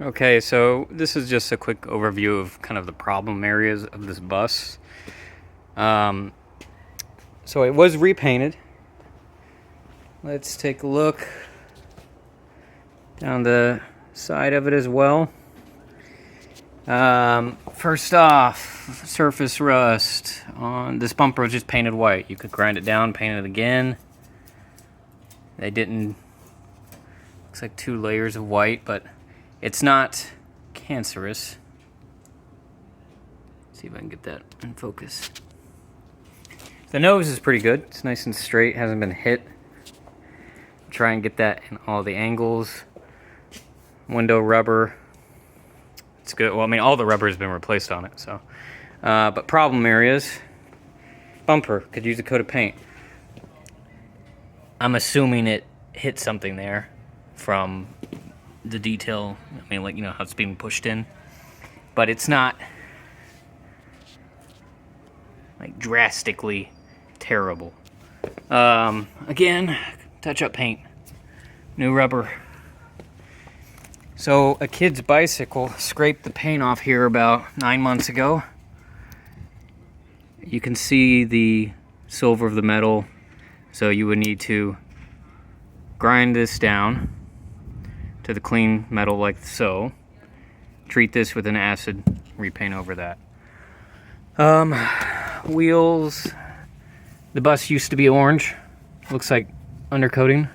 Okay, so this is just a quick overview of kind of the problem areas of this bus. Um, so it was repainted. Let's take a look down the side of it as well. First off, surface rust on this bumper was just painted white. You could grind it down, paint it again. They didn't. Looks like 2 layers of white, but it's not cancerous. Let's see if I can get that in focus. The nose is pretty good. It's nice and straight, hasn't been hit. Try and get that in all the angles. Window rubber. It's good. Well, I mean, all the rubber has been replaced on it, so. But problem areas. Bumper could use a coat of paint. I'm assuming it hit something there from the detail. I mean, like, you know, how it's being pushed in. But it's not like drastically terrible. Again, touch-up paint. New rubber. So a kid's bicycle scraped the paint off here about 9 months ago. You can see the silver of the metal. So you would need to grind this down to the clean metal like so. Treat this with an acid, repaint over that. Wheels. The bus used to be orange. Looks like undercoating.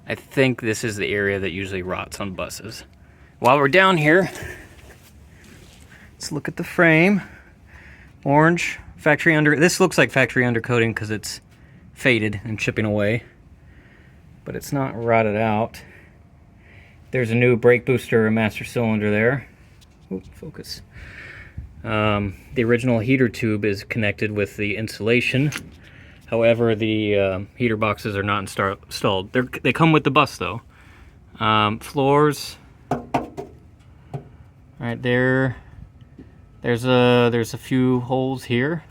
I think this is the area that usually rots on buses. While we're down here, let's look at the frame. Orange, factory under. This looks like factory undercoating because it's faded and chipping away, but it's not rotted out. There's a new brake booster and master cylinder there. Ooh, focus. The original heater tube is connected with the insulation. However, the heater boxes are not installed. They come with the bus though. Floors. Right there. There's a few holes here.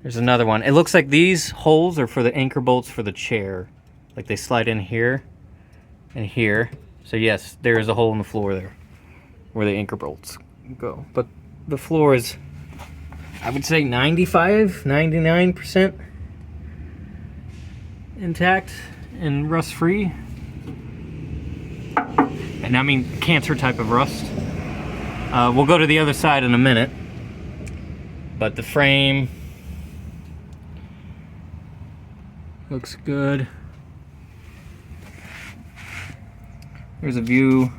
There's another one. It looks like these holes are for the anchor bolts for the chair. Like they slide in here and here. So yes, there is a hole in the floor there where the anchor bolts go. But the floor is, I would say 99% intact and rust-free. And I mean cancer type of rust. We'll go to the other side in a minute. But the frame looks good. There's a view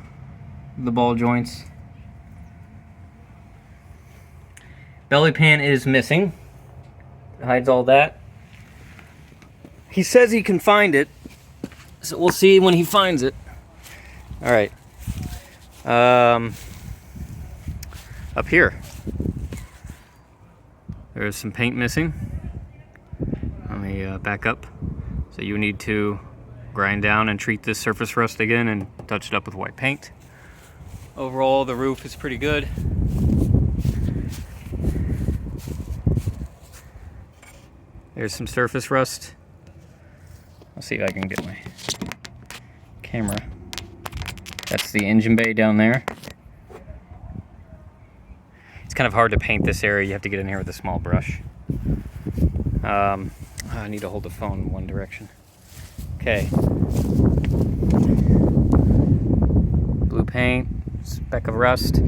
of the ball joints. Belly pan is missing. It hides all that. He says he can find it, so we'll see when he finds it. All right. Up here, there's some paint missing. Let me back up. So you need to grind down and treat this surface rust again and touch it up with white paint. Overall, the roof is pretty good. There's some surface rust. I'll see if I can get my camera. That's the engine bay down there. It's kind of hard to paint this area. You have to get in here with a small brush. I need to hold the phone in one direction. Okay. Blue paint, speck of rust.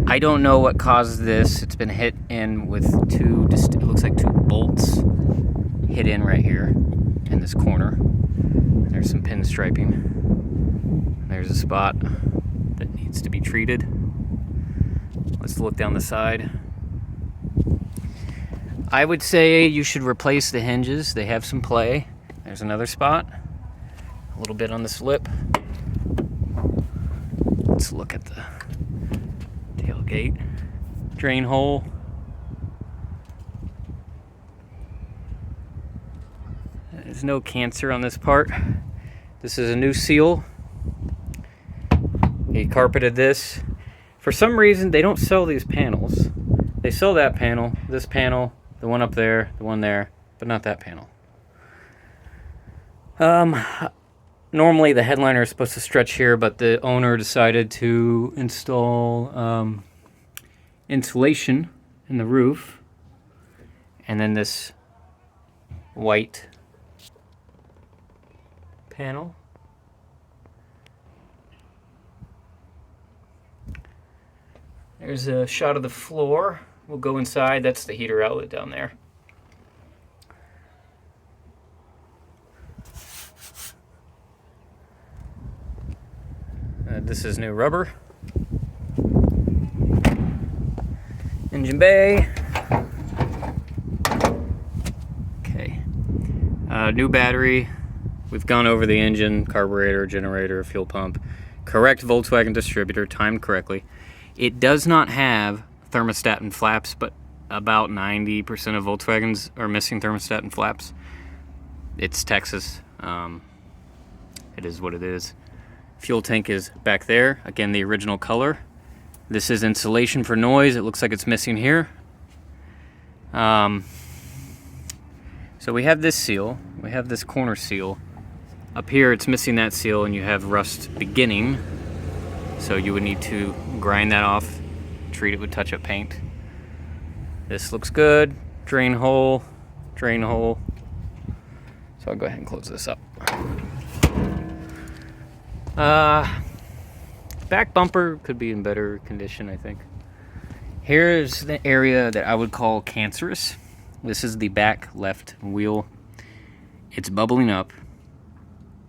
I don't know what caused this. It's been hit in with it looks like 2 bolts hit in right here in this corner. There's some pinstriping. There's a spot that needs to be treated. Let's look down the side. I would say you should replace the hinges. They have some play. There's another spot. A little bit on the slip. Let's look at the tailgate. Drain hole. There's no cancer on this part. This is a new seal. He carpeted this. For some reason, they don't sell these panels. They sell that panel, this panel, the one up there, the one there, but not that panel. Normally the headliner is supposed to stretch here, but the owner decided to install insulation in the roof, and then this white panel. There's a shot of the floor. We'll go inside. That's the heater outlet down there. This is new rubber. Engine bay. Okay. New battery. We've gone over the engine, carburetor, generator, fuel pump. Correct Volkswagen distributor, timed correctly. It does not have thermostat and flaps, but about 90% of Volkswagens are missing thermostat and flaps. It's Texas. It is what it is. Fuel tank is back there. Again, the original color. This is insulation for noise. It looks like it's missing here. So we have this seal. We have this corner seal. Up here, it's missing that seal, and you have rust beginning. So you would need to grind that off, treat it with touch-up paint. This looks good. Drain hole, drain hole. So I'll go ahead and close this up. Back bumper could be in better condition, I think. Here's the area that I would call cancerous. This is the back left wheel. It's bubbling up.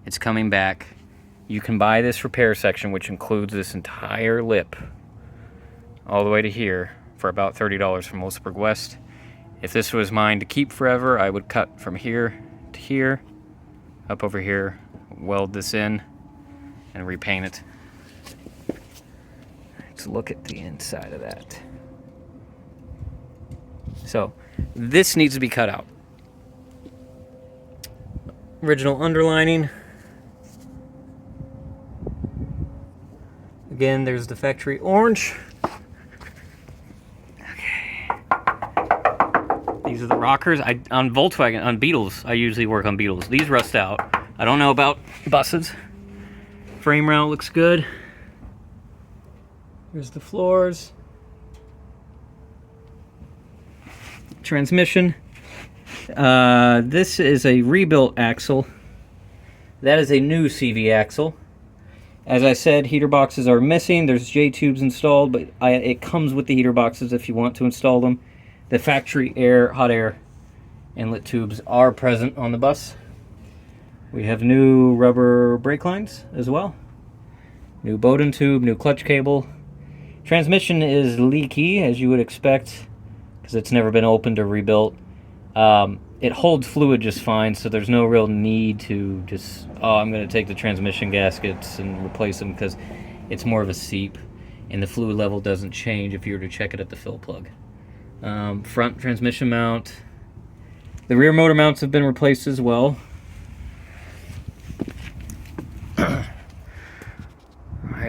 It's coming back. You can buy this repair section, which includes this entire lip all the way to here, for about $30 from Wolfsburg West. If this was mine to keep forever, I would cut from here to here, up over here, weld this in, and repaint it. Let's look at the inside of that. So, this needs to be cut out. Original underlining. Again, there's the factory orange. Okay. These are the rockers. On Volkswagen, on Beetles, I usually work on Beetles. These rust out. I don't know about buses. Frame rail looks good. Here's the floors. Transmission. This is a rebuilt axle. That is a new CV axle. As I said, heater boxes are missing. There's J-tubes installed, but it comes with the heater boxes if you want to install them. The factory hot air inlet tubes are present on the bus. We have new rubber brake lines as well. New Bowden tube, new clutch cable. Transmission is leaky, as you would expect, because it's never been opened or rebuilt. It holds fluid just fine, so there's no real need to just, I'm going to take the transmission gaskets and replace them, because it's more of a seep, and the fluid level doesn't change if you were to check it at the fill plug. Front transmission mount. The rear motor mounts have been replaced as well. Alright,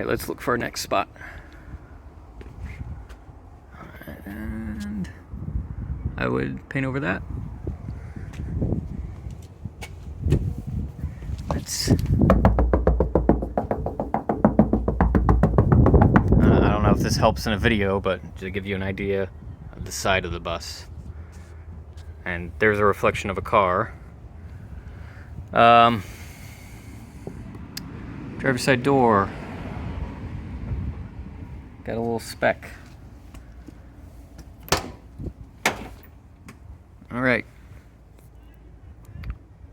let's look for our next spot. And I would paint over that. I don't know if this helps in a video, but to give you an idea of the side of the bus. And there's a reflection of a car. Driver's side door. Got a little speck. Alright.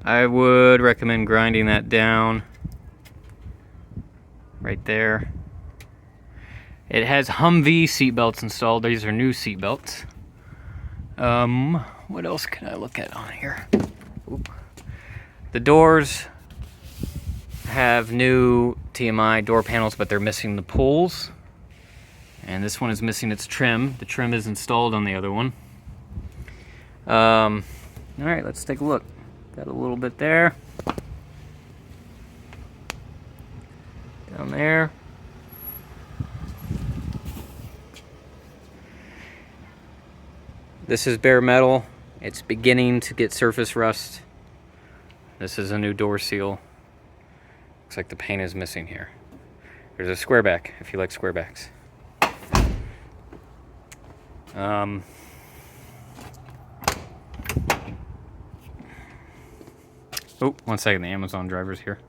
I would recommend grinding that down right there. It has Humvee seat belts installed. These are new seat belts. What else can I look at on here? Oop. The doors have new TMI door panels, but they're missing the pulls. And this one is missing its trim. The trim is installed on the other one. Alright, let's take a look. Got a little bit there. Down there. This is bare metal. It's beginning to get surface rust. This is a new door seal. Looks like the paint is missing here. There's a square back if you like square backs. Oh, 1 second, the Amazon driver's here.